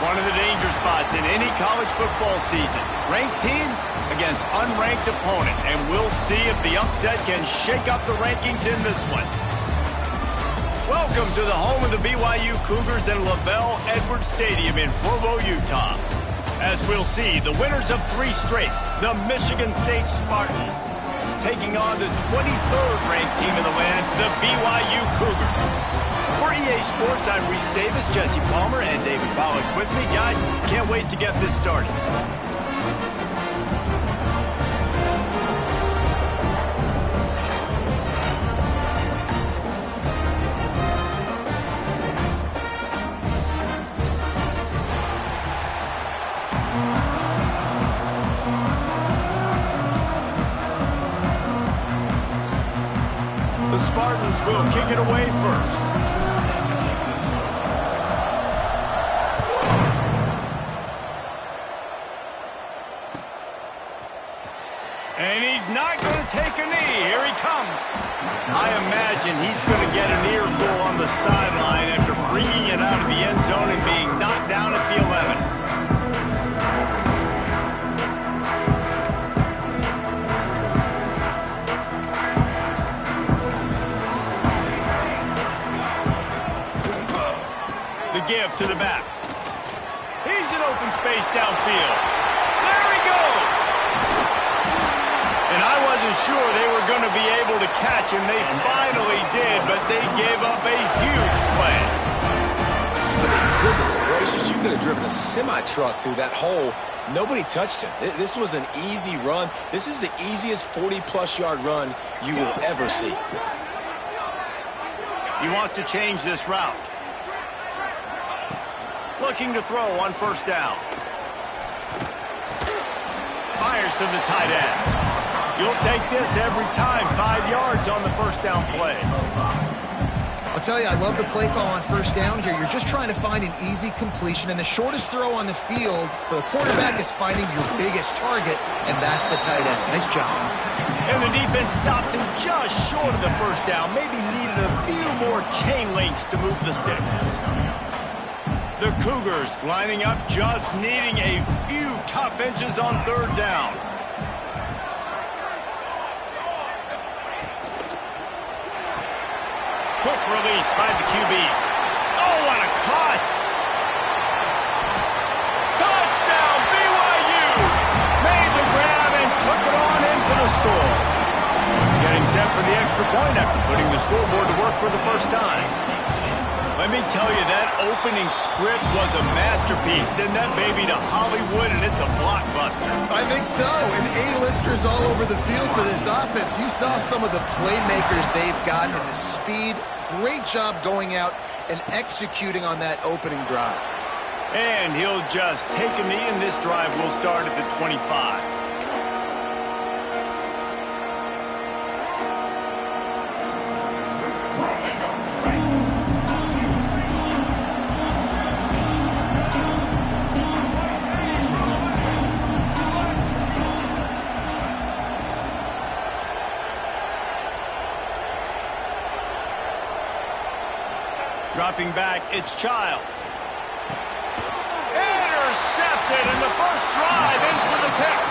One of the danger spots in any college football season. Ranked team against unranked opponent. And we'll see if the upset can shake up the rankings in this one. Welcome to the home of the BYU Cougars and LaVell Edwards Stadium in Provo, Utah. As we'll see, the winners of 3 straight, the Michigan State Spartans, taking on the 23rd ranked team in the land, the BYU Cougars. For EA Sports, I'm Reese Davis, Jesse Palmer, and David Pollack with me. Guys, can't wait to get this started. The Spartans will kick it away first. And he's not going to take a knee. Here he comes. I imagine he's going to get an earful on the sideline after bringing it out of the end zone and being knocked down at the 11. The give to the back. He's in open space downfield. There he goes. And I wasn't sure they were going to be able to catch him. They finally did, but they gave up a huge play. My goodness, great gracious, you could have driven a semi-truck through that hole. Nobody touched him. This was an easy run. This is the easiest 40-plus yard run you will ever see. He wants to change this route. Looking to throw on first down. Fires to the tight end. You'll take this every time. 5 yards on the first down play. I'll tell you, I love the play call on first down here. You're just trying to find an easy completion, and the shortest throw on the field for the quarterback is finding your biggest target, and that's the tight end. Nice job. And the defense stops him just short of the first down. Maybe needed a few more chain links to move the sticks. The Cougars lining up, just needing a few tough inches on third down. Quick release by the QB. Oh, what a cut! Touchdown, BYU! Made the grab and took it on in for the score. Getting set for the extra point after putting the scoreboard to work for the first time. Let me tell you, that opening script was a masterpiece. Send that baby to Hollywood, and it's a blockbuster. I think so, and A-listers all over the field for this offense. You saw some of the playmakers they've got and the speed. Great job going out and executing on that opening drive. And he'll just take a knee, and this drive will start at the 25. Dropping back, it's Childs. Intercepted, and the first drive ends with a pick.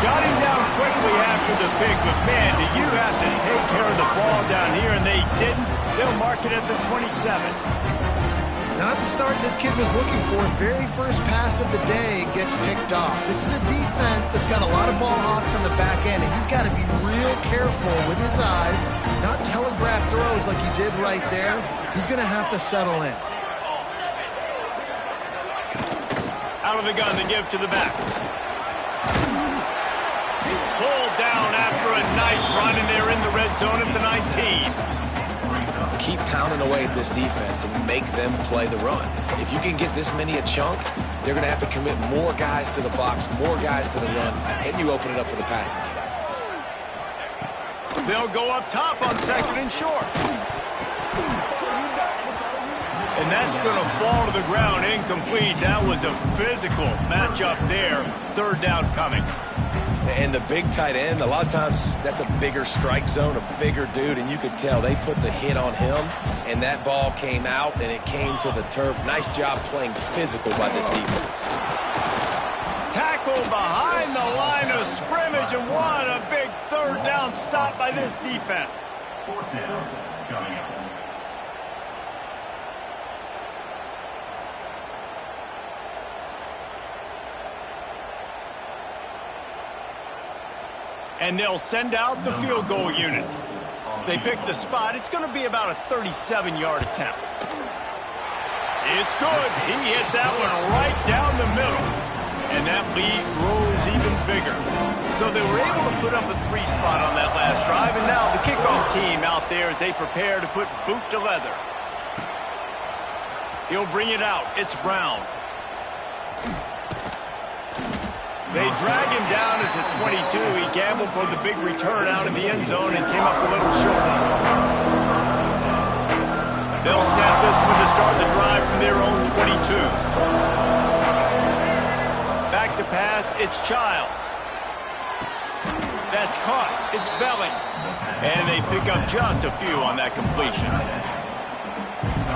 Got him down quickly after the pick, but man, do you have to take care of the ball down here, and they didn't. They'll mark it at the 27. Not the start this kid was looking for. Very first pass of the day gets picked off. This is a defense that's got a lot of ball hawks on the back end, and he's got to be real careful with his eyes, not telegraph throws like he did right there. He's going to have to settle in. Out of the gun, the give to the back. Pulled down after a nice run, and they're in the red zone at the 19. Keep pounding away at this defense and make them play the run. If you can get this many a chunk, they're going to have to commit more guys to the box, more guys to the run, and you open it up for the passing game. They'll go up top on second and short. And that's going to fall to the ground incomplete. That was a physical matchup there. Third down coming. And the big tight end, a lot of times that's a bigger strike zone, a bigger dude, and you could tell they put the hit on him, and that ball came out, and it came to the turf. Nice job playing physical by this defense. Tackle behind the line of scrimmage, and what a big third down stop by this defense. Fourth down coming up. And they'll send out the field goal unit. They pick the spot. It's going to be about a 37-yard attempt. It's good. He hit that one right down the middle. And that lead grows even bigger. So they were able to put up a 3 spot on that last drive. And now the kickoff team out there as they prepare to put boot to leather. He'll bring it out. It's Brown. They drag him down at the 22. He gambled for the big return out of the end zone and came up a little short. They'll snap this one to start the drive from their own 22. Back to pass, it's Childs. That's caught. It's Belling. And they pick up just a few on that completion.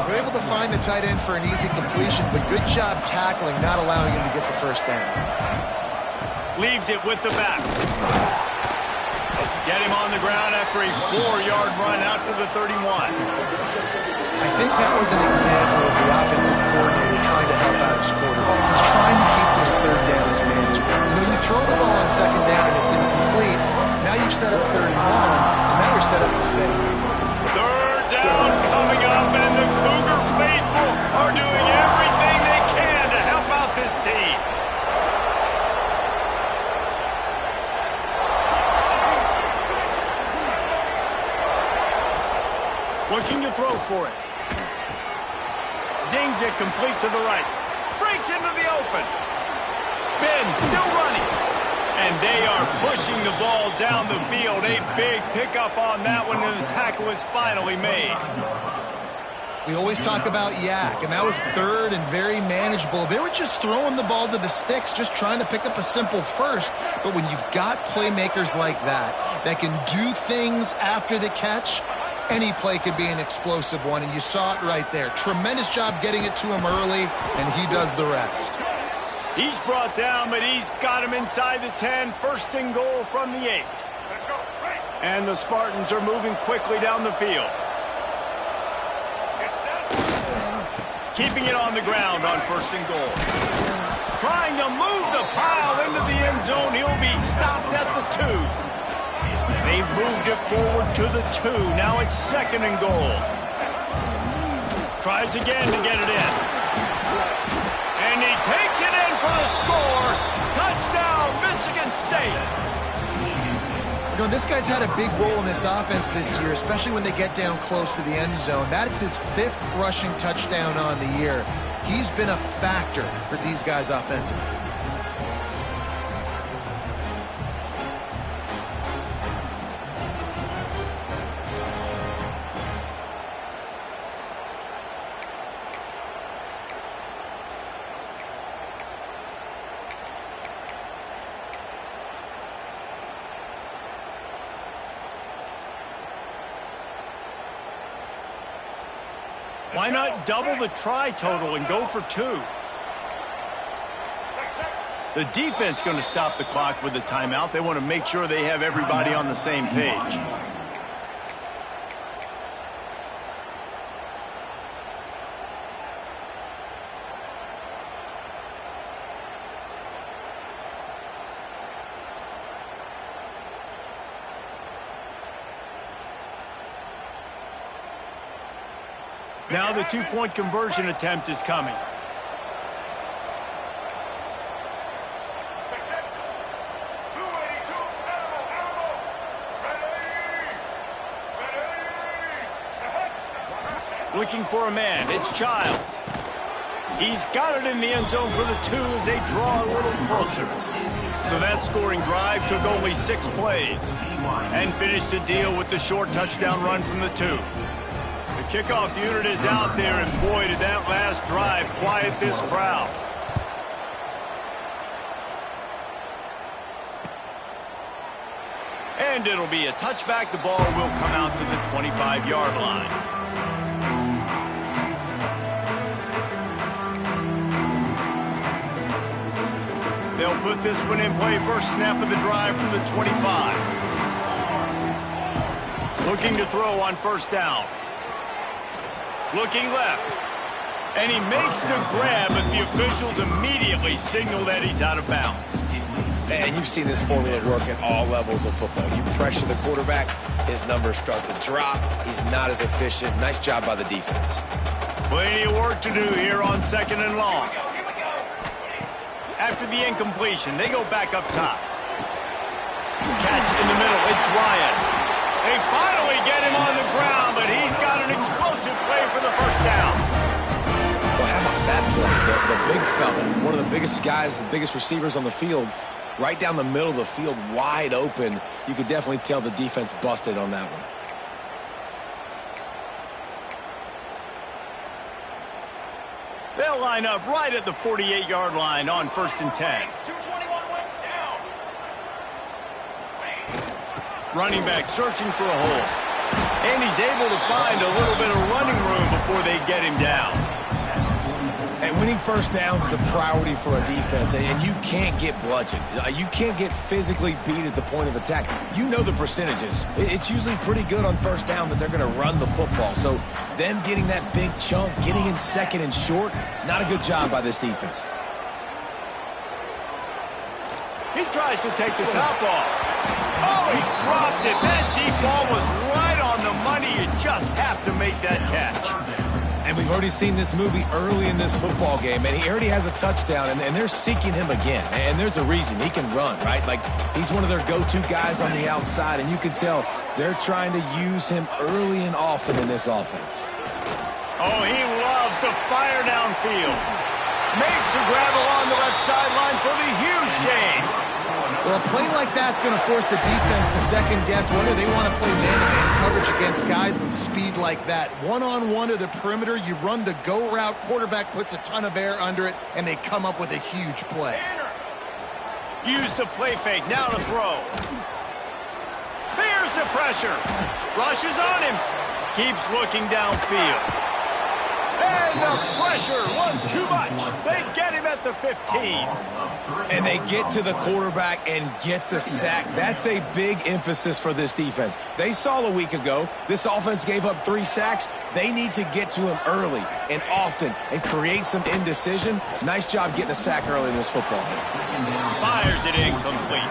They're able to find the tight end for an easy completion, but good job tackling, not allowing him to get the first down. Leaves it with the back. Get him on the ground after a 4-yard run out to the 31. I think that was an example of the offensive coordinator trying to help out his quarterback. He's trying to keep this third down as manageable. You know, you throw the ball on second down and it's incomplete. Now you've set up third and long, and now you're set up to fail. Third down coming up, and the Cougar faithful are doing everything they Looking to throw for it. Zings it complete to the right. Breaks into the open. Spin, still running. And they are pushing the ball down the field. A big pickup on that one, and the tackle is finally made. We always talk about yak, and that was third and very manageable. They were just throwing the ball to the sticks, just trying to pick up a simple first. But when you've got playmakers like that can do things after the catch, any play could be an explosive one, and you saw it right there. Tremendous job getting it to him early, and he does the rest. He's brought down, but he's got him inside the 10. First and goal from the 8. And the Spartans are moving quickly down the field. Keeping it on the ground on first and goal. Trying to move the pile into the end zone. He'll be stopped at the 2. They've moved it forward to the 2. Now it's second and goal. Tries again to get it in. And he takes it in for the score. Touchdown, Michigan State. You know, this guy's had a big role in this offense this year, especially when they get down close to the end zone. That's his 5th rushing touchdown on the year. He's been a factor for these guys offensively. Why not double the try total and go for 2? The defense going to stop the clock with a timeout. They want to make sure they have everybody on the same page. Now the 2-point conversion attempt is coming. Looking for a man. It's Childs. He's got it in the end zone for the 2 as they draw a little closer. So that scoring drive took only 6 plays and finished the deal with the short touchdown run from the 2. The kickoff unit is out there, and boy, did that last drive quiet this crowd. And it'll be a touchback. The ball will come out to the 25-yard line. They'll put this one in play. First snap of the drive from the 25. Looking to throw on first down. Looking left. And he makes the grab, but the officials immediately signal that he's out of bounds. And you've seen this formula work at all levels of football. You pressure the quarterback, his numbers start to drop. He's not as efficient. Nice job by the defense. Plenty of work to do here on second and long. After the incompletion, they go back up top. Catch in the middle. It's Ryan. They finally get him on the ground, but he's got an explosive play for the first down. Well, how about that play? The big fella, one of the biggest guys, the biggest receivers on the field, right down the middle of the field, wide open. You could definitely tell the defense busted on that one. They'll line up right at the 48-yard line on first and 10. Running back searching for a hole. And he's able to find a little bit of running room before they get him down. And winning first downs is a priority for a defense, and you can't get bludgeoned. You can't get physically beat at the point of attack. You know the percentages. It's usually pretty good on first down that they're going to run the football. So them getting that big chunk, getting in second and short, not a good job by this defense. He tries to take the top off. Oh, he dropped it. That deep ball was right on the money. You just have to make that catch. And we've already seen this movie early in this football game, and he already has a touchdown, and they're seeking him again. And there's a reason. He can run, right? Like, he's one of their go-to guys on the outside, and you can tell they're trying to use him early and often in this offense. Oh, he loves to fire downfield. Makes the grab along the left sideline for the huge gain. Well, a play like that's going to force the defense to second-guess whether they want to play man-to-man coverage against guys with speed like that. One-on-one to the perimeter, you run the go route, quarterback puts a ton of air under it, and they come up with a huge play. Use the play fake, now to throw. Here's the pressure. Rushes on him. Keeps looking downfield. And the pressure was too much. They get him at the 15. And they get to the quarterback and get the sack. That's a big emphasis for this defense. They saw a week ago, this offense gave up 3 sacks. They need to get to him early and often and create some indecision. Nice job getting a sack early in this football game. Fires it incomplete.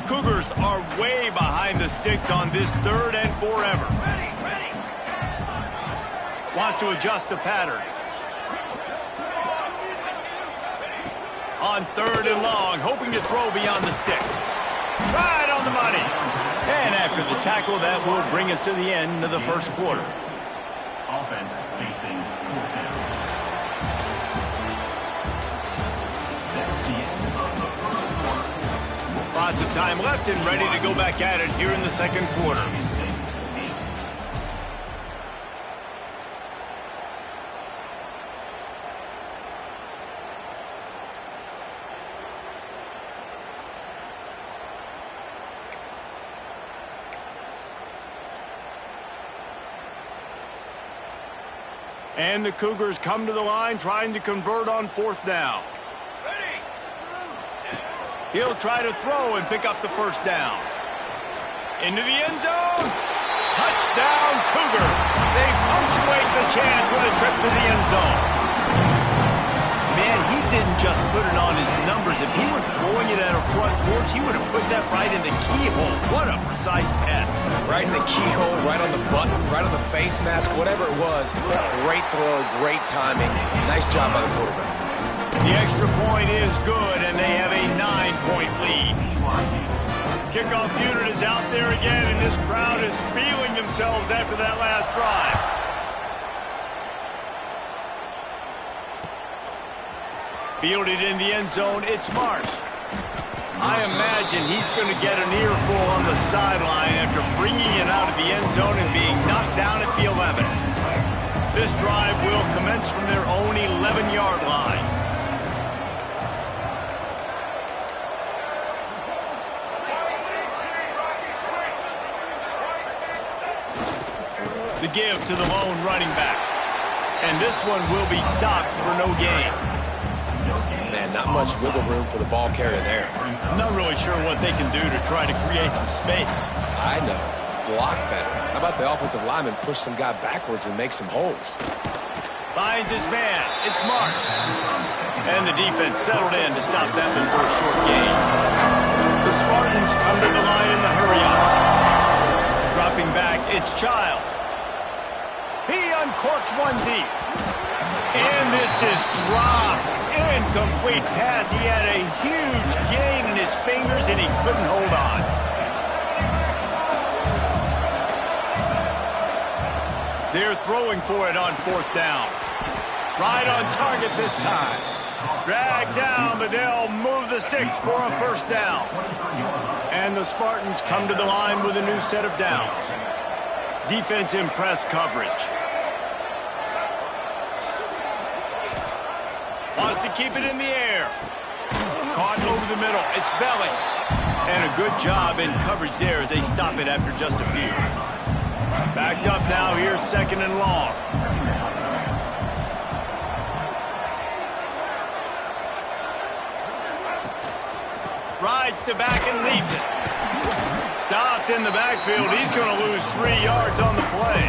Cougars are way behind the sticks on this 3rd and forever. Wants to adjust the pattern. On 3rd and long, hoping to throw beyond the sticks. Right on the money. And after the tackle, that will bring us to the end of the first quarter. Offense facing 4th down. That's the end of the first quarter. Lots of time left and ready to go back at it here in the second quarter. And the Cougars come to the line trying to convert on 4th down. He'll try to throw and pick up the first down. Into the end zone. Touchdown, Cougars. They punctuate the chance with a trip to the end zone. Man, he didn't just put it on his numbers. If he were throwing it at a front porch, he would have put that right in the keyhole. What a precise pass. Right in the keyhole, right on the button, right on the face mask, whatever it was. Great throw, great timing. Nice job by the quarterback. The extra point is good, and they have a 9-point lead. Kickoff unit is out there again, and this crowd is feeling themselves after that last drive. Fielded in the end zone, it's Marsh. I imagine he's going to get an earful on the sideline after bringing it out of the end zone and being knocked down at the 11. This drive will commence from their own 11-yard line. The give to the lone running back. And this one will be stopped for no gain. Man, not much wiggle room for the ball carrier there. I'm not really sure what they can do to try to create some space. I know. Block better. How about the offensive lineman push some guy backwards and make some holes? Finds his man. It's Marsh. And the defense settled in to stop that one for a short gain. The Spartans come to the line in the hurry-up. Dropping back, it's Childs. He uncorks one deep. And this is dropped. Incomplete pass. He had a huge gain in his fingers, and he couldn't hold on. They're throwing for it on 4th down. Right on target this time. Dragged down, but they'll move the sticks for a first down. And the Spartans come to the line with a new set of downs. Defense in press coverage. Wants to keep it in the air. Caught over the middle. It's Belly. And a good job in coverage there as they stop it after just a few. Backed up now. Here's 2nd and long. Rides to back and leaves it. Stopped in the backfield. He's going to lose 3 yards on the play.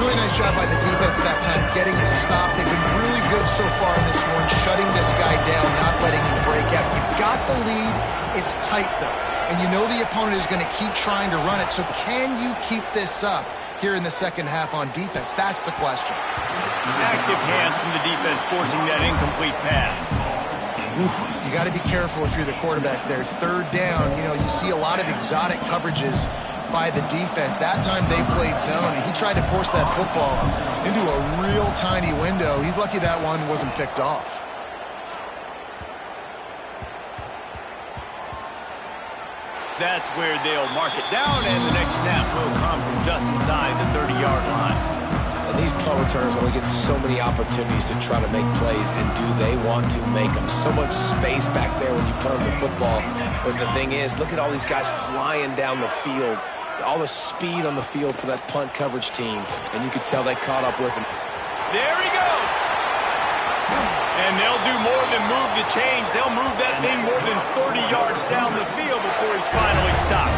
Really nice job by the defense that time getting a stop. They've been really good so far in this one, shutting this guy down, not letting him break out. You've got the lead. It's tight, though. And you know the opponent is going to keep trying to run it. So can you keep this up here in the second half on defense? That's the question. Active hands from the defense forcing that incomplete pass. You got to be careful if you're the quarterback there. Third down, you know, you see a lot of exotic coverages by the defense. That time they played zone, and he tried to force that football into a real tiny window. He's lucky that one wasn't picked off. That's where they'll mark it down, and the next snap will come from just inside the 30-yard line. And these punt returners only get so many opportunities to try to make plays, and do they want to make them? So much space back there when you punt them the football. But the thing is, look at all these guys flying down the field, all the speed on the field for that punt coverage team, and you could tell they caught up with him. There he goes! And they'll do more than move the chains. They'll move that thing more than 30 yards down the field before he's finally stopped.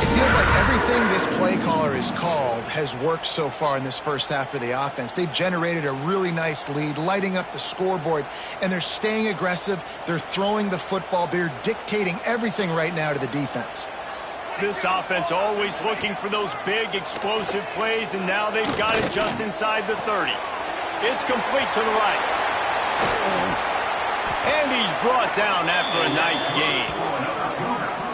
It feels like everything this play caller has called has worked so far in this first half for the offense. They've generated a really nice lead, lighting up the scoreboard, and they're staying aggressive. They're throwing the football. They're dictating everything right now to the defense. This offense always looking for those big, explosive plays, and now they've got it just inside the 30. It's complete to the right. And he's brought down after a nice gain.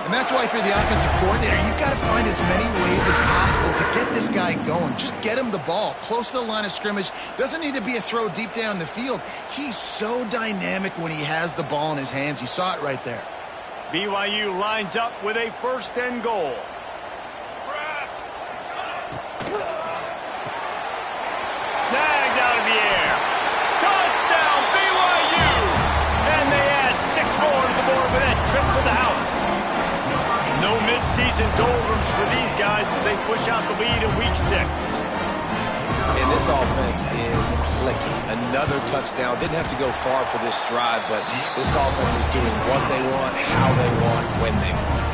And that's why, if you're the offensive coordinator, you've got to find as many ways as possible to get this guy going. Just get him the ball close to the line of scrimmage. Doesn't need to be a throw deep down the field. He's so dynamic when he has the ball in his hands. You saw it right there. BYU lines up with a 1st and goal. Snagged out of the air. Touchdown, BYU! And they add 6 more to the board with that trip to the house. No mid-season doldrums for these guys as they push out the lead in week 6. And this offense is clicking. Another touchdown. Didn't have to go far for this drive, but this offense is doing what they want, how they want, when they want.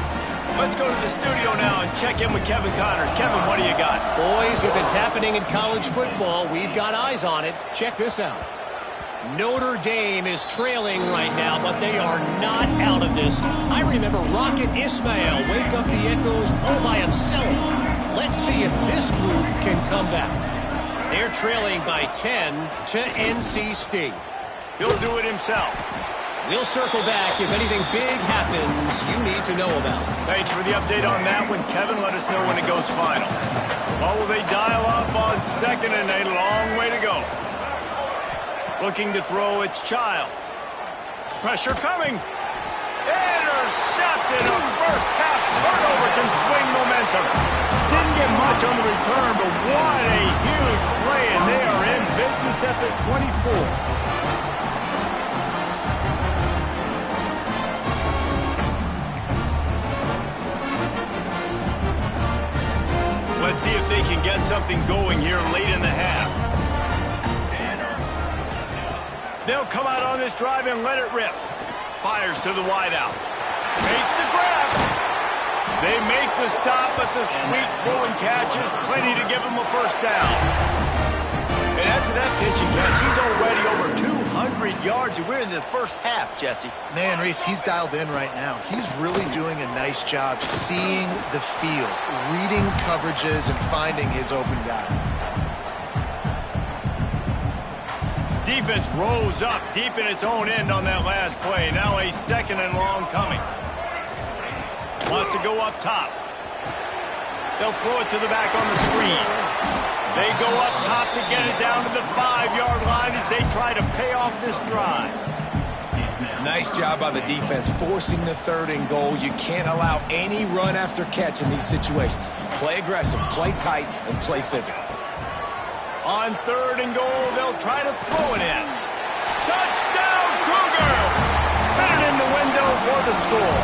Let's go to the studio now and check in with Kevin Connors. Kevin, what do you got? Boys, if it's happening in college football, we've got eyes on it. Check this out. Notre Dame is trailing right now, but they are not out of this. I remember Rocket Ismail wake up the echoes all by himself. Let's see if this group can come back. They're trailing by 10 to NC State. He'll do it himself. We'll circle back if anything big happens you need to know about. Thanks for the update on that one, Kevin. Let us know when it goes final. Well, will they dial up on 2nd and a long way to go? Looking to throw, it's Childs. Pressure coming. Intercepted. A first half turnover can swing momentum. Didn't get much on the return, but what a huge play, and they are in business at the 24. Let's see if they can get something going here late in the half. They'll come out on this drive and let it rip. Fires to the wideout. Makes the grab. They make the stop, but the sweet throw and catch is plenty to give them a first down. And after that pitch and catch, he's already over 200 yards, and we're in the first half, Jesse. Man, Reese, he's dialed in right now. He's really doing a nice job seeing the field, reading coverages, and finding his open guy. Defense rose up deep in its own end on that last play. Now a 2nd and long coming. Wants to go up top. They'll throw it to the back on the screen. They go up top to get it down to the 5-yard line as they try to pay off this drive. Nice job by the defense forcing the 3rd and goal. You can't allow any run after catch in these situations. Play aggressive, play tight, and play physical. On 3rd and goal, they'll try to throw it in. Touchdown, Cougar! Fit it in the window for the score.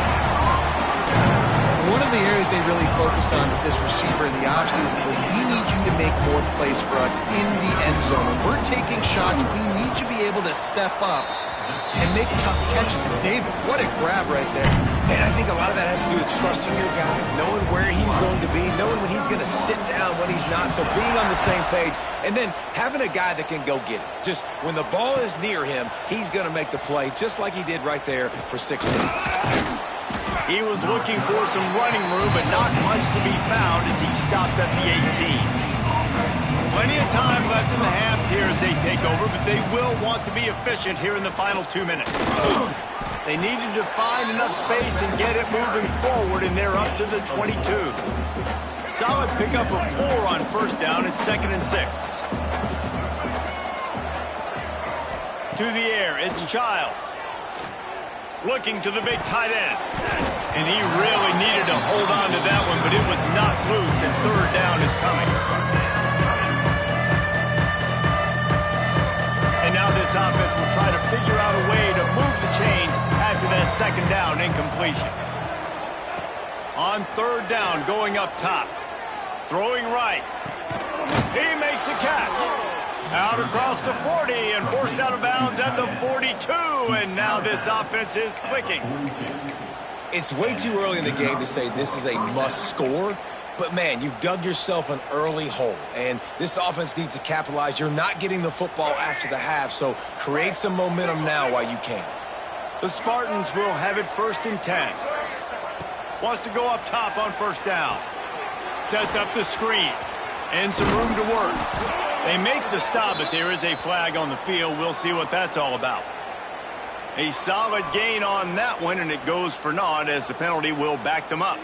One of the areas they really focused on with this receiver in the offseason was, we need you to make more plays for us in the end zone. When we're taking shots, we need you to be able to step up and make tough catches. And David, what a grab right there. And I think a lot of that has to do with trusting your guy, knowing where he's going to be, knowing when he's going to sit down, when he's not. So being on the same page, and then having a guy that can go get it. Just when the ball is near him, he's going to make the play, just like he did right there for 6 minutes. He was looking for some running room, but not much to be found as he stopped at the 18. Plenty of time left in the half here as they take over, but they will want to be efficient here in the final 2 minutes. They needed to find enough space and get it moving forward, and they're up to the 22. Solid pickup of 4 on first down. It's 2nd and 6. To the air, it's Childs. Looking to the big tight end. And he really needed to hold on to that one, but it was not loose, and 3rd down is coming. And now this offense will try to figure out a way to move the chains after that 2nd down incompletion. On 3rd down, going up top. Throwing right. He makes a catch. Out across the 40 and forced out of bounds at the 42. And now this offense is clicking. It's way too early in the game to say this is a must score. But, man, you've dug yourself an early hole, and this offense needs to capitalize. You're not getting the football after the half, so create some momentum now while you can. The Spartans will have it 1st and 10. Wants to go up top on 1st down. Sets up the screen. And some room to work. They make the stop, but there is a flag on the field. We'll see what that's all about. A solid gain on that one, and it goes for naught as the penalty will back them up.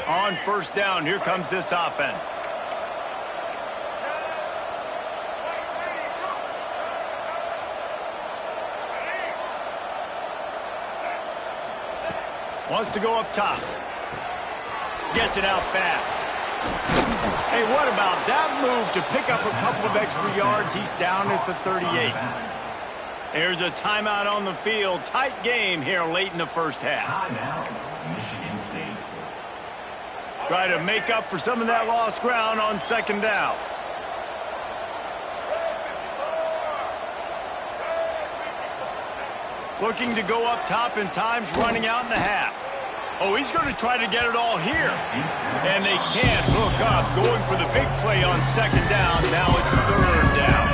On 1st down, here comes this offense. Wants to go up top. Gets it out fast. Hey, what about that move to pick up a couple of extra yards? He's down at the 38. There's a timeout on the field. Tight game here late in the 1st half. Try to make up for some of that lost ground on 2nd down. Looking to go up top, and time's running out in the half. Oh, he's going to try to get it all here. And they can't hook up. Going for the big play on 2nd down. Now it's 3rd down.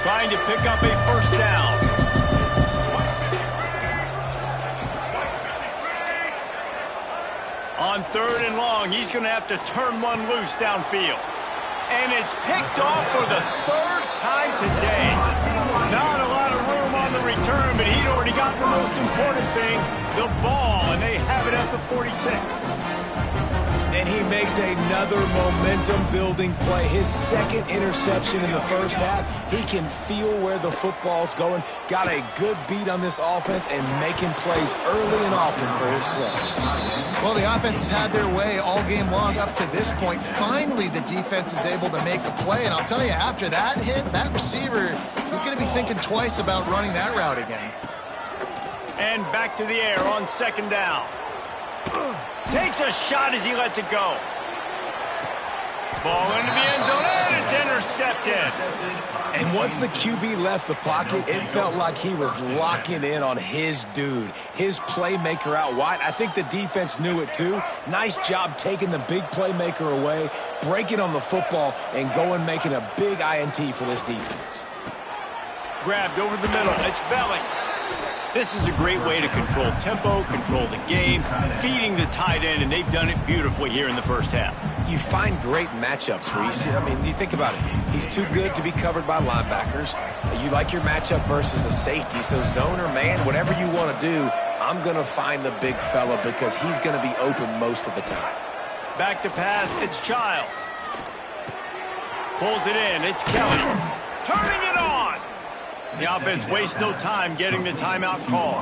Trying to pick up a 1st down. On 3rd and long, he's going to have to turn one loose downfield. And it's picked off for the 3rd time today. Not a lot of room on the return, but he'd already got the most important thing, the ball, and they have it at the 46. And he makes another momentum-building play. His 2nd interception in the 1st half. He can feel where the football's going. Got a good beat on this offense and making plays early and often for his club. Well, the offense has had their way all game long up to this point. Finally, the defense is able to make a play. And I'll tell you, after that hit, that receiver, he's going to be thinking twice about running that route again. And back to the air on 2nd down. Takes a shot as he lets it go. Ball into the end zone, and it's intercepted. And once the QB left the pocket, it felt like he was locking in on his dude, his playmaker out wide. I think the defense knew it too. Nice job taking the big playmaker away, breaking on the football, and going making a big INT for this defense. Grabbed over the middle. It's Belly. This is a great way to control tempo, control the game, feeding the tight end, and they've done it beautifully here in the 1st half. You find great matchups where you see, you think about it. He's too good to be covered by linebackers. You like your matchup versus a safety, so zone or man, whatever you want to do, I'm going to find the big fella because he's going to be open most of the time. Back to pass, it's Childs. Pulls it in, it's Kelly. Turning it on! The offense wastes no time getting the timeout call.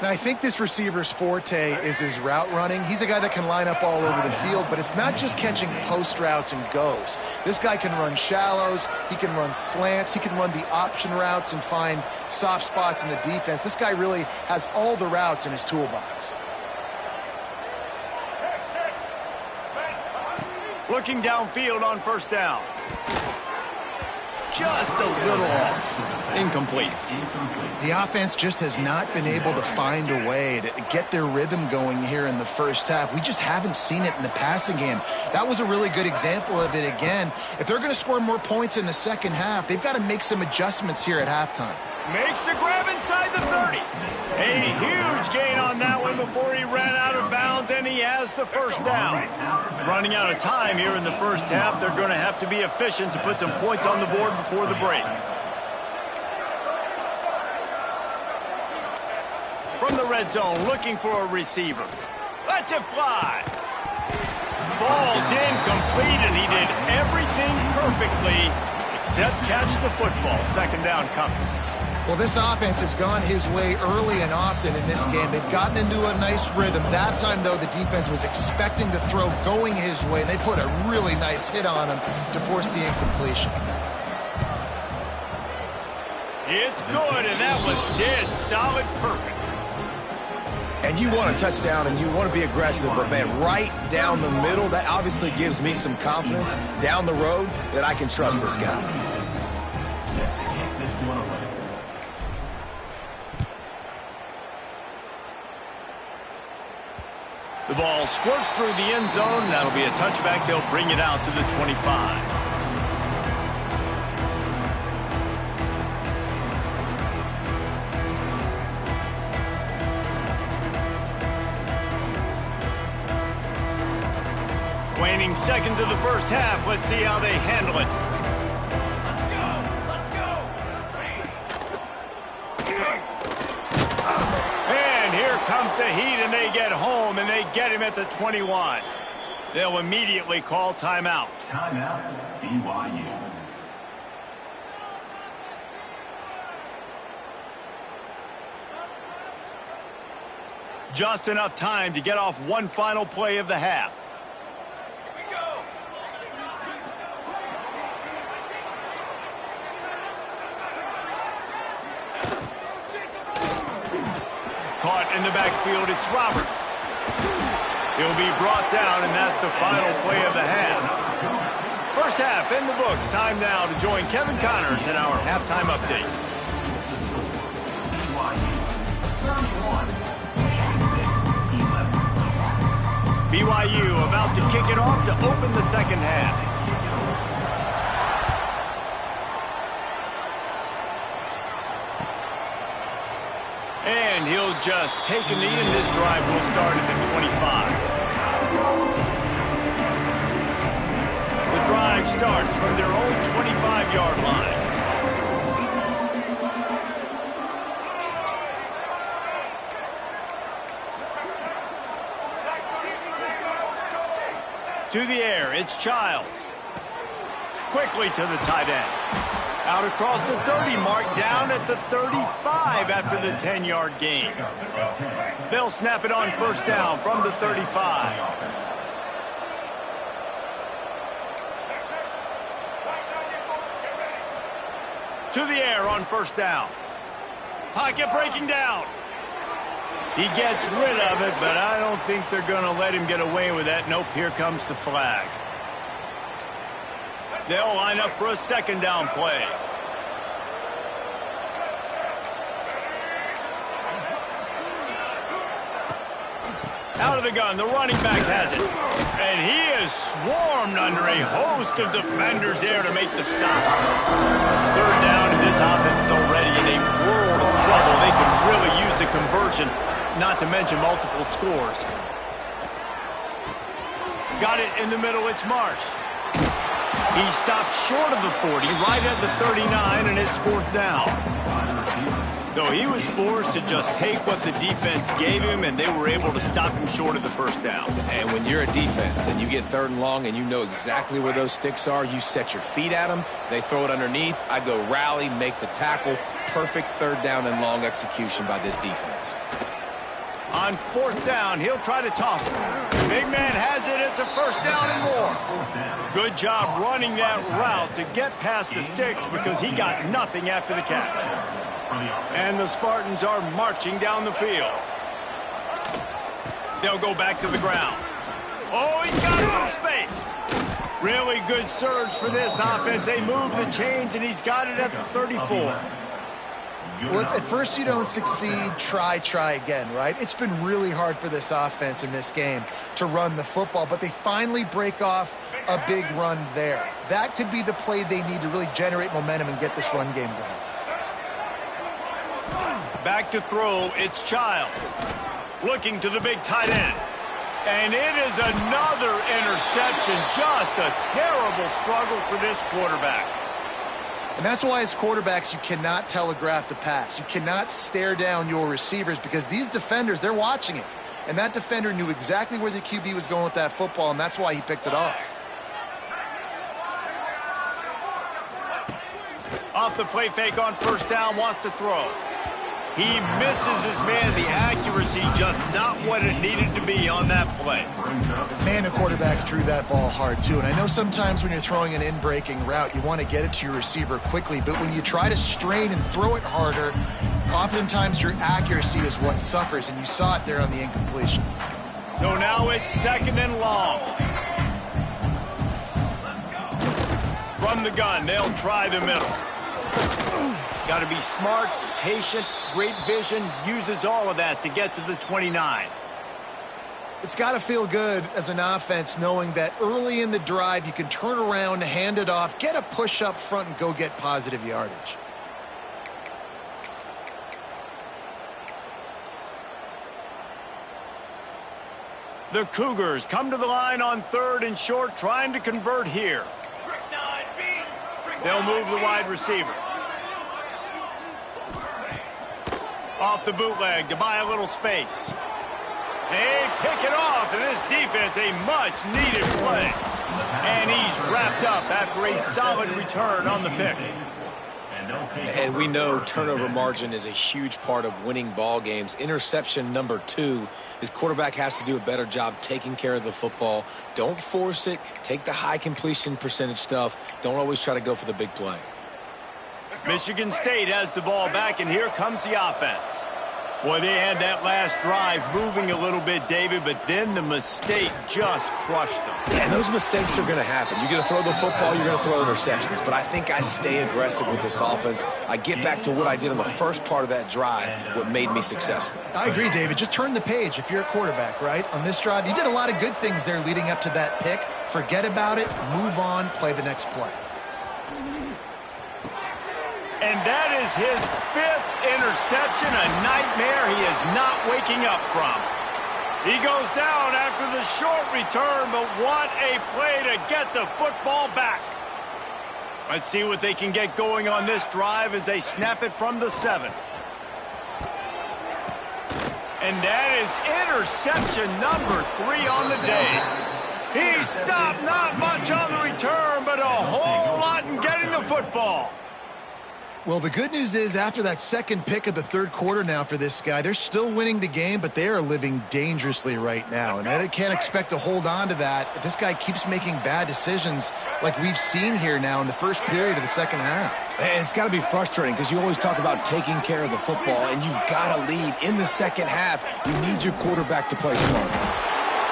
Now, I think this receiver's forte is his route running. He's a guy that can line up all over the field, but it's not just catching post routes and goes. This guy can run shallows, he can run slants, he can run the option routes and find soft spots in the defense. This guy really has all the routes in his toolbox. Looking downfield on first down. Just a little off. Incomplete. The offense just has not been able to find a way to get their rhythm going here in the first half. We just haven't seen it in the passing game. That was a really good example of it again. If they're going to score more points in the second half, they've got to make some adjustments here at halftime. Makes the grab inside the 30. A huge gain on that one before he ran out of bounds, and he has the first down. Running out of time here in the first half, they're going to have to be efficient to put some points on the board before the break. From the red zone, looking for a receiver. Lets it fly. Falls incomplete, and he did everything perfectly except catch the football. Second down coming. Well, this offense has gone his way early and often in this game. They've gotten into a nice rhythm. That time, though, the defense was expecting the throw going his way, and they put a really nice hit on him to force the incompletion. It's good, and that was dead solid perfect. And you want a touchdown, and you want to be aggressive, but, man, right down the middle, that obviously gives me some confidence down the road that I can trust this guy. The ball squirts through the end zone. That'll be a touchback. They'll bring it out to the 25. Waning seconds of the first half. Let's see how they handle it. And here comes the heat, and they get home, and they get him at the 21. They'll immediately call timeout. Timeout, BYU. Just enough time to get off one final play of the half. Caught in the backfield, it's Roberts. He'll be brought down, and that's the final play of the half. First half in the books. Time now to join Kevin Connors in our halftime update. BYU about to kick it off to open the second half. And he'll just take a knee, and this drive will start at the 25. The drive starts from their own 25-yard line. To the air, it's Childs. Quickly to the tight end. Out across the 30 mark, down at the 35 after the 10-yard gain. They'll snap it on first down from the 35. To the air on first down. Pocket breaking down. He gets rid of it, but I don't think they're going to let him get away with that. Nope, here comes the flag. They'll line up for a second down play. Out of the gun, the running back has it. And he is swarmed under a host of defenders there to make the stop. Third down, and this offense is already in a world of trouble. They could really use a conversion, not to mention multiple scores. Got it in the middle, it's Marsh. He stopped short of the 40, right at the 39, and it's fourth down. So he was forced to just take what the defense gave him, and they were able to stop him short of the first down. And when you're a defense and you get third and long and you know exactly where those sticks are, you set your feet at them, they throw it underneath, I go rally, make the tackle. Perfect third down and long execution by this defense. On fourth down, he'll try to toss it. Big man has it. It's a first down and more. Good job running that route to get past the sticks because he got nothing after the catch. And the Spartans are marching down the field. They'll go back to the ground. Oh, he's got some space. Really good surge for this offense. They move the chains, and he's got it at the 34. Well, if at first you don't succeed, try again, right? It's been really hard for this offense in this game to run the football, but they finally break off a big run there. That could be the play they need to really generate momentum and get this run game going. Back to throw, it's Childs. Looking to the big tight end. And it is another interception. Just a terrible struggle for this quarterback. And that's why as quarterbacks, you cannot telegraph the pass. You cannot stare down your receivers because these defenders, they're watching it. And that defender knew exactly where the QB was going with that football, and that's why he picked it off. Off the play fake on first down, wants to throw. He misses his man. The accuracy just not what it needed to be on that play. Man, the quarterback threw that ball hard, too. And I know sometimes when you're throwing an in-breaking route, you want to get it to your receiver quickly. But when you try to strain and throw it harder, oftentimes your accuracy is what suffers. And you saw it there on the incompletion. So now it's 2nd and long. From the gun, they'll try the middle. Got to be smart, patient, great vision, uses all of that to get to the 29. It's got to feel good as an offense knowing that early in the drive you can turn around, hand it off, get a push up front, and go get positive yardage. The Cougars come to the line on 3rd and short, trying to convert here. They'll move the wide receiver. Off the bootleg to buy a little space. They pick it off, and this defense, a much-needed play. And he's wrapped up after a solid return on the pick. And we know turnover margin is a huge part of winning ball games. Interception number 2, his quarterback has to do a better job taking care of the football. Don't force it. Take the high completion percentage stuff. Don't always try to go for the big play. Michigan State has the ball back, and here comes the offense. Boy, they had that last drive moving a little bit, David, but then the mistake just crushed them. Yeah, and those mistakes are going to happen. You're going to throw the football, you're going to throw interceptions. But I think I stay aggressive with this offense. I get back to what I did in the first part of that drive, what made me successful. I agree, David. Just turn the page if you're a quarterback, right? On this drive, you did a lot of good things there leading up to that pick. Forget about it, move on, play the next play. And that is his 5th interception, a nightmare he is not waking up from. He goes down after the short return, but what a play to get the football back. Let's see what they can get going on this drive as they snap it from the 7. And that is interception number 3 on the day. He stopped not much on the return, but a whole lot in getting the football. Well, the good news is after that second pick of the 3rd quarter now for this guy, they're still winning the game, but they are living dangerously right now. And they can't expect to hold on to that if this guy keeps making bad decisions like we've seen here now in the first period of the second half. And it's got to be frustrating because you always talk about taking care of the football, and you've got to lead in the second half. You need your quarterback to play smart.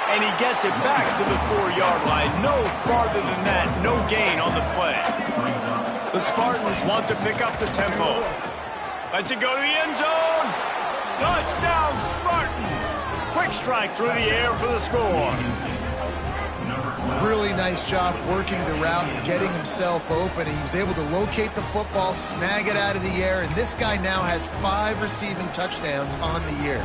And he gets it back to the 4-yard line. No farther than that, no gain on the play. The Spartans want to pick up the tempo. Let's it go to the end zone. Touchdown, Spartans. Quick strike through the air for the score. Really nice job working the route and getting himself open. He was able to locate the football, snag it out of the air, and this guy now has 5 receiving touchdowns on the year.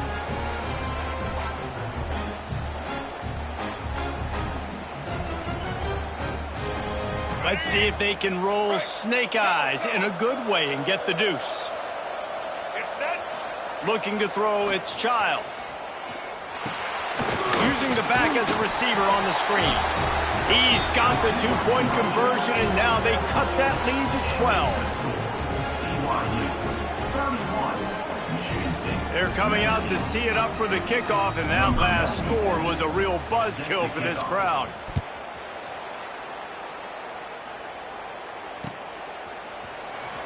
Let's see if they can roll snake eyes in a good way and get the deuce. Looking to throw, it's Childs. Using the back as a receiver on the screen. He's got the 2-point conversion, and now they cut that lead to 12. They're coming out to tee it up for the kickoff, and that last score was a real buzzkill for this crowd.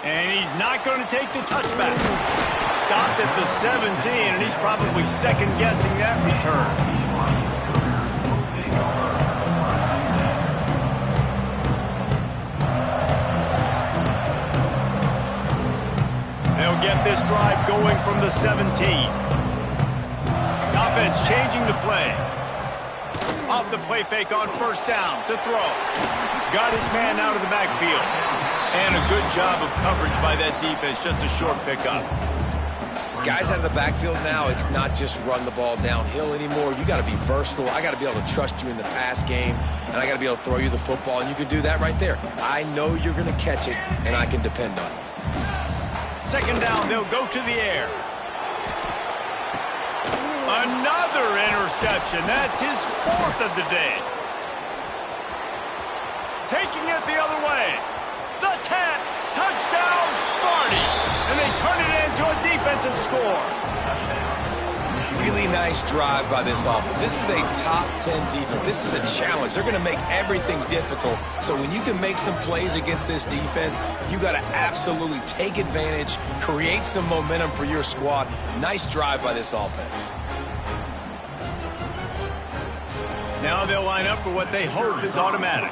And he's not going to take the touchback. Stopped at the 17, and he's probably second-guessing that return. 17. Offense changing the play. Off the play fake on first down to throw. Got his man out of the backfield. And a good job of coverage by that defense. Just a short pickup. Guys out of the backfield now, it's not just run the ball downhill anymore. You got to be versatile. I got to be able to trust you in the pass game, and I got to be able to throw you the football, and you can do that right there. I know you're going to catch it, and I can depend on it. Second down, they'll go to the air. Another interception. That's his fourth of the day. Taking it the other way. The 10. Touchdown, Sparty. And they turn it into a defensive score. Really nice drive by this offense. This is a top 10 defense. This is a challenge. They're going to make everything difficult. So when you can make some plays against this defense, you got to absolutely take advantage, create some momentum for your squad. Nice drive by this offense. Now they'll line up for what they hope is automatic.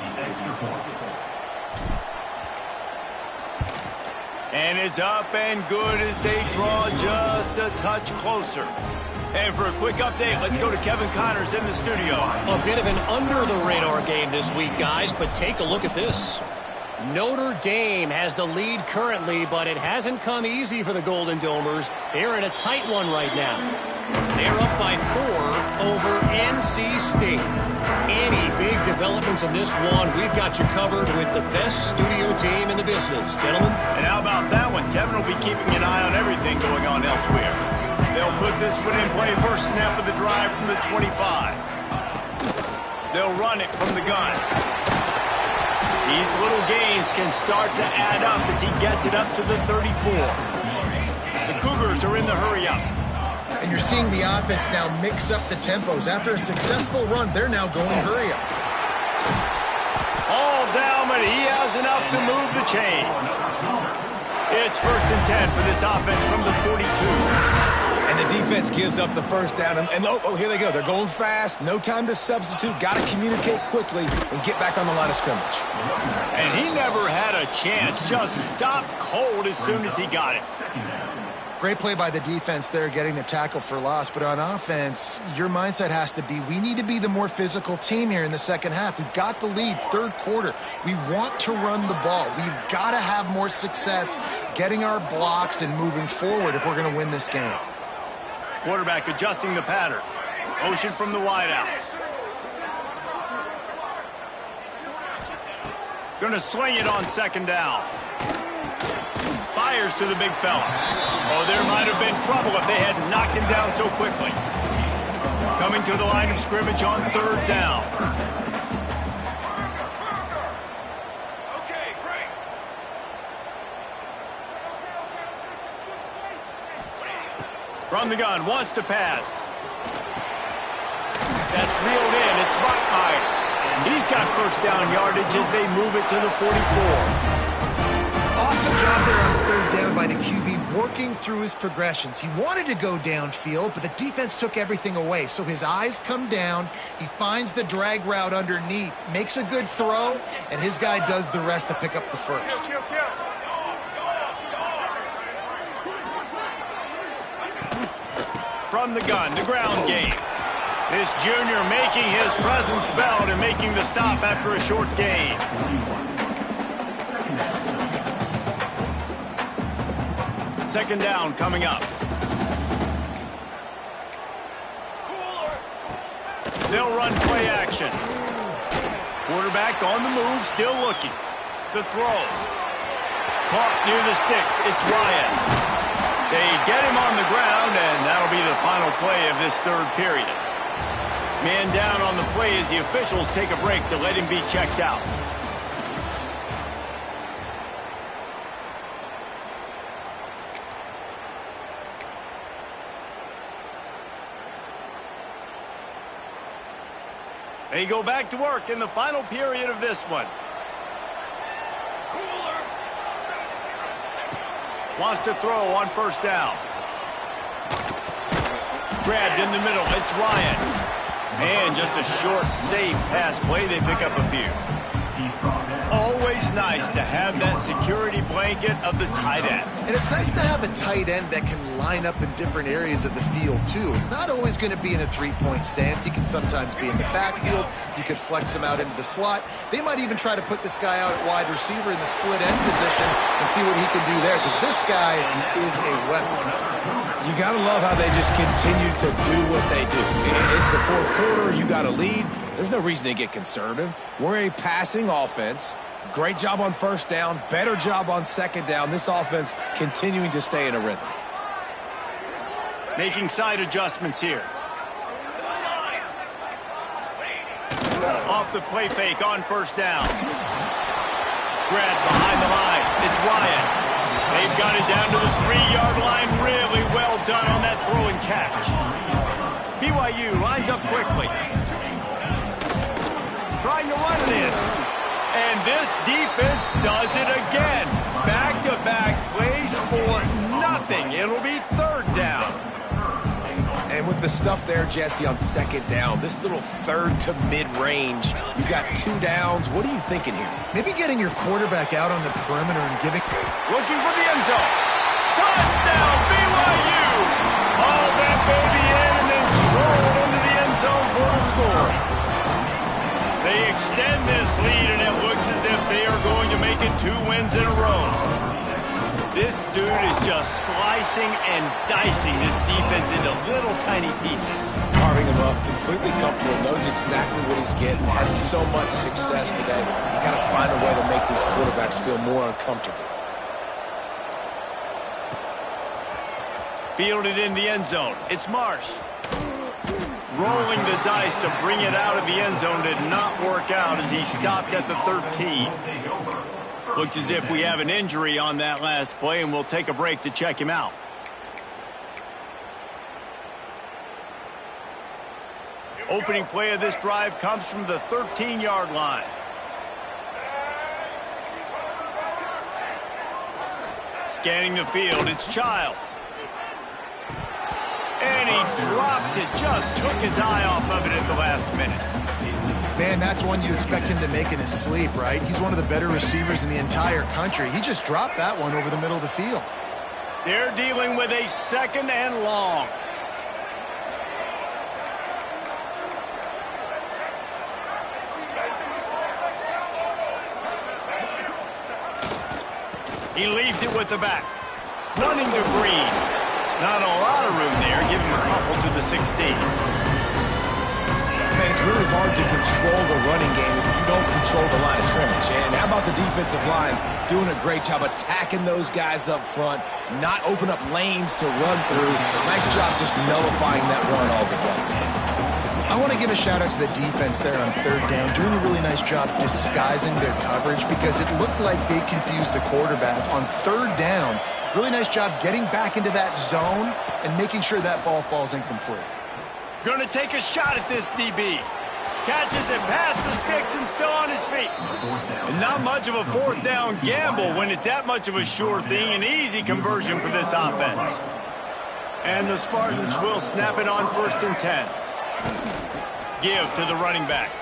And it's up and good as they draw just a touch closer. And for a quick update, let's go to Kevin Connors in the studio. A bit of an under-the-radar game this week, guys, but take a look at this. Notre Dame has the lead currently, but it hasn't come easy for the Golden Domers. They're in a tight one right now. They're up by 4 over NC State. Any big developments in this one, we've got you covered with the best studio team in the business. Gentlemen? And how about that one? Kevin will be keeping an eye on everything going on elsewhere. They'll put this one in play first snap of the drive from the 25. They'll run it from the gun. These little gains can start to add up as he gets it up to the 34. The Cougars are in the hurry-up. And you're seeing the offense now mix up the tempos. After a successful run, they're now going hurry-up. All down, but he has enough to move the chains. It's 1st and 10 for this offense from the 42. And the defense gives up the first down. And oh, here they go. They're going fast. No time to substitute. Got to communicate quickly and get back on the line of scrimmage. And he never had a chance. Just stopped cold as soon as he got it. Great play by the defense there, getting the tackle for loss. But on offense, your mindset has to be, we need to be the more physical team here in the second half. We've got the lead, third quarter. We want to run the ball. We've got to have more success getting our blocks and moving forward if we're going to win this game. Quarterback adjusting the pattern. Motion from the wideout. Going to swing it on second down. Fires to the big fella. Oh, there might have been trouble if they hadn't knocked him down so quickly. Coming to the line of scrimmage on third down. Okay, great. From the gun, wants to pass. That's reeled in. It's Bachmeier. He's got first down yardage as they move it to the 44. Awesome job there on third down by the QB, working through his progressions. He wanted to go downfield, but the defense took everything away. So his eyes come down. He finds the drag route underneath, makes a good throw, and his guy does the rest to pick up the first. From the gun, the ground game. This junior making his presence felt and making the stop after a short gain. Second down coming up. They'll run play action. Quarterback on the move, still looking. The throw. Caught near the sticks. It's Ryan. They get him on the ground, and that'll be the final play of this third period. Man down on the play as the officials take a break to let him be checked out. They go back to work in the final period of this one. Wants to throw on first down. Grabbed in the middle. It's Ryan. And just a short, safe pass play. They pick up a few. Always nice to have that security blanket of the tight end. And it's nice to have a tight end that can line up in different areas of the field, too. It's not always going to be in a three-point stance. He can sometimes be in the backfield. You could flex him out into the slot. They might even try to put this guy out at wide receiver in the split end position and see what he can do there, because this guy is a weapon. You got to love how they just continue to do what they do. It's the fourth quarter. You got a lead. There's no reason to get conservative. We're a passing offense. Great job on first down. Better job on second down. This offense continuing to stay in a rhythm. Making side adjustments here. Off the play fake on first down. Grab behind the line. It's Ryan. They've got it down to the 3-yard line. Really well done on that throw and catch. BYU lines up quickly. Trying to run it in. And this defense does it again. Back-to-back plays for nothing. It'll be third down. And with the stuff there, Jesse, on second down, this little third to mid-range, you got 2 downs. What are you thinking here? Maybe getting your quarterback out on the perimeter and giving... Looking for the end zone. Touchdown, BYU! Haul that baby in and then stroll into the end zone for the score. They extend this lead, and it looks as if they are going to make it 2 wins in a row. This dude is just slicing and dicing this defense into little tiny pieces. Carving him up, completely comfortable, knows exactly what he's getting, had so much success today. You got to find a way to make these quarterbacks feel more uncomfortable. Fielded in the end zone. It's Marsh. Rolling the dice to bring it out of the end zone did not work out as he stopped at the 13. Looks as if we have an injury on that last play, and we'll take a break to check him out. Opening play of this drive comes from the 13-yard line. Scanning the field, it's Childs. And he drops it, just took his eye off of it at the last minute. Man, that's one you expect him to make in his sleep, right? He's one of the better receivers in the entire country. He just dropped that one over the middle of the field. They're dealing with a second and long. He leaves it with the back. Running to Green. Not a lot of room there. Give him a couple to the 16. Man, it's really hard to control the running game if you don't control the line of scrimmage. And how about the defensive line doing a great job attacking those guys up front, not open up lanes to run through. Nice job just nullifying that run altogether. I want to give a shout-out to the defense there on third down, doing a really nice job disguising their coverage because it looked like they confused the quarterback on third down. Really nice job getting back into that zone and making sure that ball falls incomplete. Going to take a shot at this DB. Catches it past the sticks and still on his feet. And not much of a fourth down gamble when it's that much of a sure thing. An easy conversion for this offense. And the Spartans will snap it on 1st and 10. Give to the running back.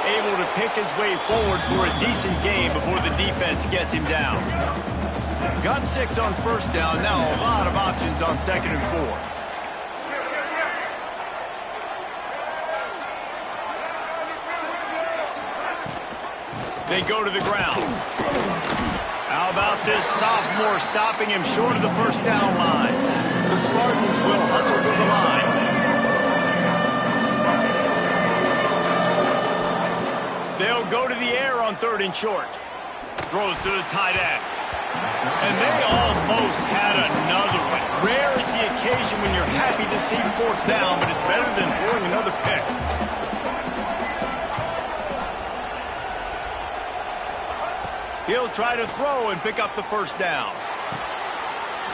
Able to pick his way forward for a decent game before the defense gets him down. Got 6 on first down. Now a lot of options on 2nd and 4. They go to the ground. How about this sophomore stopping him short of the first down line? The Spartans will hustle to the line. They'll go to the air on 3rd and short. Throws to the tight end. And they almost had another one. Rare is the occasion when you're happy to see 4th down, but it's better than throwing another pick. He'll try to throw and pick up the first down.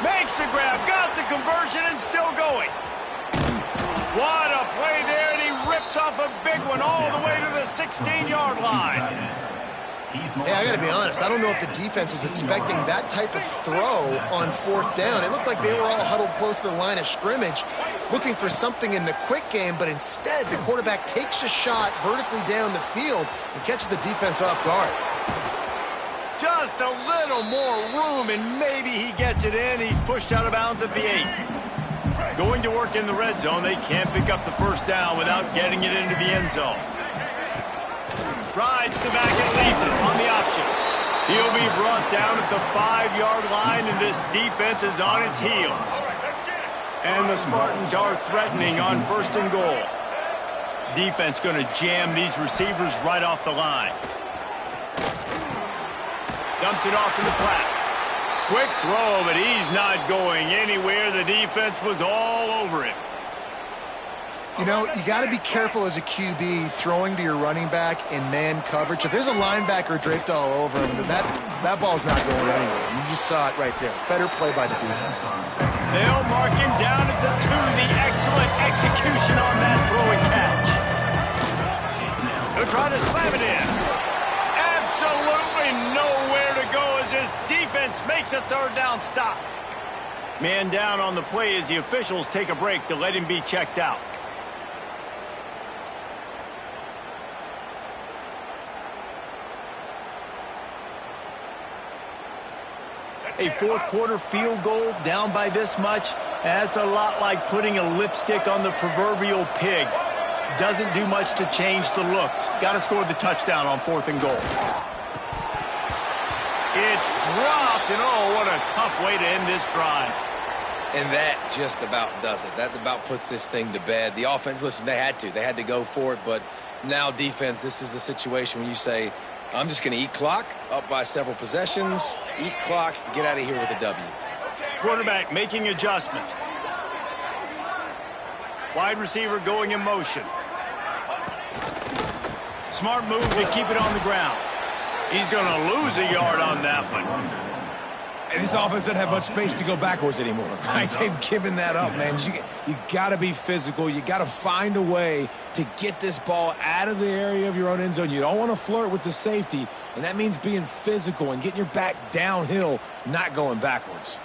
Makes the grab, got the conversion, and still going. What a play there, and he rips off a big one all the way to the 16-yard line. Hey, I got to be honest. I don't know if the defense was expecting that type of throw on fourth down. It looked like they were all huddled close to the line of scrimmage, looking for something in the quick game, but instead the quarterback takes a shot vertically down the field and catches the defense off guard. Just a little more room, and maybe he gets it in. He's pushed out of bounds at the 8. Going to work in the red zone. They can't pick up the first down without getting it into the end zone. Rides the back and leaves it on the option. He'll be brought down at the 5-yard line, and this defense is on its heels. And the Spartans are threatening on first and goal. Defense going to jam these receivers right off the line. Dumps it off in the flats. Quick throw, but he's not going anywhere. The defense was all over him. You know, you got to be careful as a QB throwing to your running back in man coverage. If there's a linebacker draped all over him, then that ball's not going anywhere. And you just saw it right there. Better play by the defense. They'll mark him down at the 2. The excellent execution on that throw and catch. They'll try to slam it in. Absolutely nowhere to go as this defense makes a third down stop. Man down on the play as the officials take a break to let him be checked out. A fourth-quarter field goal down by this much, that's a lot like putting a lipstick on the proverbial pig. Doesn't do much to change the looks. Got to score the touchdown on 4th and goal. It's dropped, and oh, what a tough way to end this drive. And that just about does it. That about puts this thing to bed. The offense, listen, they had to go for it, but now defense, this is the situation when you say, I'm just going to eat clock, up by several possessions, eat clock, get out of here with a W. Quarterback making adjustments. Wide receiver going in motion. Smart move to keep it on the ground. He's going to lose a yard on that one. And this offense doesn't have much space to go backwards anymore. Right? They've given that up, man. You got to be physical. You got to find a way to get this ball out of the area of your own end zone. You don't want to flirt with the safety, and that means being physical and getting your back downhill, not going backwards.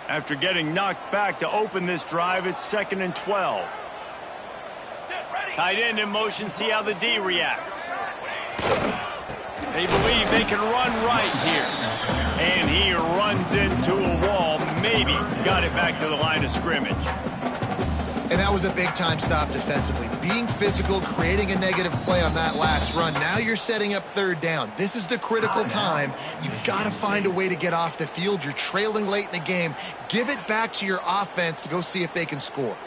After getting knocked back to open this drive, it's 2nd and 12. Tight end in motion, see how the D reacts. They believe they can run right here. And he runs into a wall, maybe got it back to the line of scrimmage. And that was a big-time stop defensively. Being physical, creating a negative play on that last run. Now you're setting up 3rd down. This is the critical time. You've got to find a way to get off the field. You're trailing late in the game. Give it back to your offense to go see if they can score.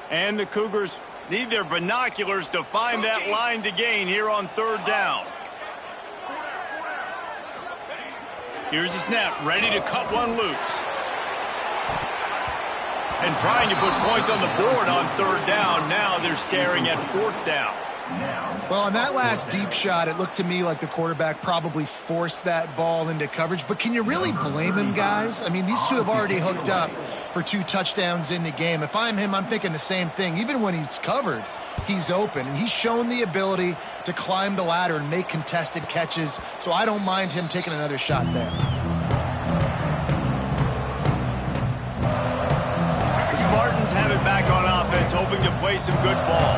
And the Cougars need their binoculars to find that line to gain here on 3rd down. Here's the snap, ready to cut one loose. And trying to put points on the board on 3rd down. Now they're staring at 4th down. Well, on that last deep shot, it looked to me like the quarterback probably forced that ball into coverage. But can you really blame him, guys? I mean, these two have already hooked up for 2 touchdowns in the game. If I'm him, I'm thinking the same thing. Even when he's covered, he's open. And he's shown the ability to climb the ladder and make contested catches. So I don't mind him taking another shot there. The Spartans have it back on offense, hoping to play some good ball.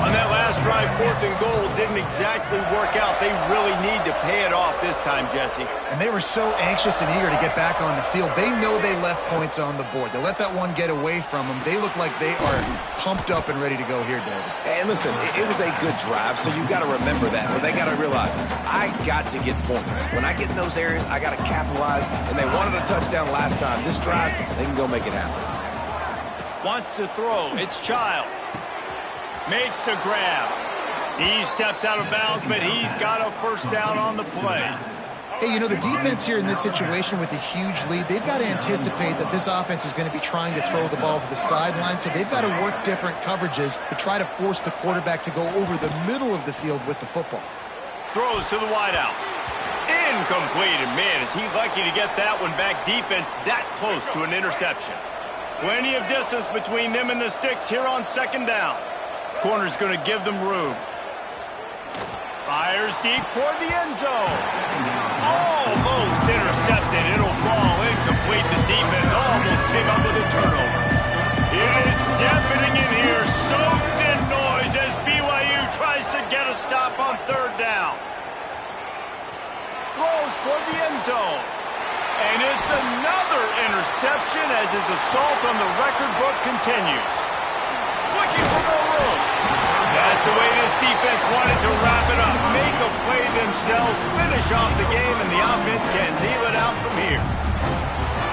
On that last drive, 4th and goal didn't exactly work out. They really need to pay it off this time, Jesse. And they were so anxious and eager to get back on the field. They know they left points on the board. They let that one get away from them. They look like they are pumped up and ready to go here, David. And listen, it was a good drive, so you got to remember that. But they got to realize, I got to get points. When I get in those areas, I got to capitalize. And they wanted a touchdown last time. This drive, they can go make it happen. Wants to throw. It's Childs. Makes the grab. He steps out of bounds, but he's got a first down on the play. Hey, you know, the defense here in this situation with a huge lead, they've got to anticipate that this offense is going to be trying to throw the ball to the sideline, so they've got to work different coverages to try to force the quarterback to go over the middle of the field with the football. Throws to the wideout. Incomplete, and man, is he lucky to get that one back. Defense that close to an interception. Plenty of distance between them and the sticks here on second down. Corner's going to give them room. Fires deep toward the end zone. Almost intercepted. It'll fall incomplete. The defense almost came up with a turnover. It is deafening in here, soaked in noise as BYU tries to get a stop on third down. Throws toward the end zone. And it's another interception as his assault on the record book continues. Looking for more room. That's the way this defense wanted to wrap it up. Make a play themselves, finish off the game, and the offense can kneel it out from here.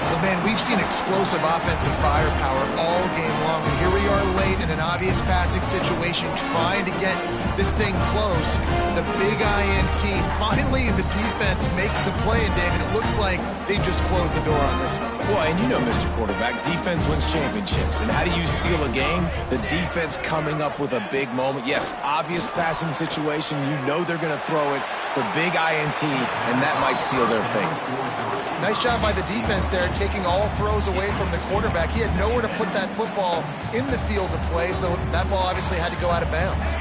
Well, man, we've seen explosive offensive firepower all game long. And here we are late in an obvious passing situation, trying to get this thing close. The big INT. Finally, the defense makes a play, and David, it looks like they just closed the door on this one. Well, and you know, Mr. Quarterback, defense wins championships. And how do you seal a game? The defense coming up with a big moment. Yes, obvious passing situation. You know they're going to throw it. The big INT, and that might seal their fate. Nice job by the defense there, taking all throws away from the quarterback. He had nowhere to put that football in the field to play, so that ball obviously had to go out of bounds.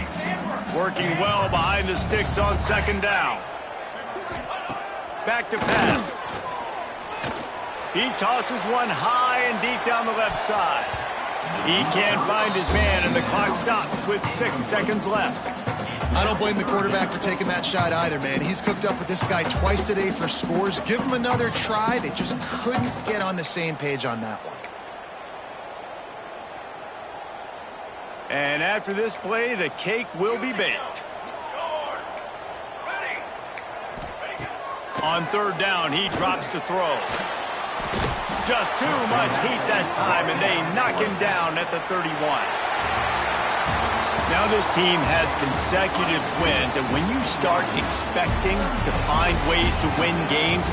Working well behind the sticks on second down. Back to pass. He tosses one high and deep down the left side. He can't find his man, and the clock stops with 6 seconds left. I don't blame the quarterback for taking that shot either, man. He's cooked up with this guy twice today for scores. Give him another try. They just couldn't get on the same page on that one. And after this play, the cake will be baked. On third down, he drops to throw. Just too much heat that time, and they knock him down at the 31. Now this team has consecutive wins, and when you start expecting to find ways to win games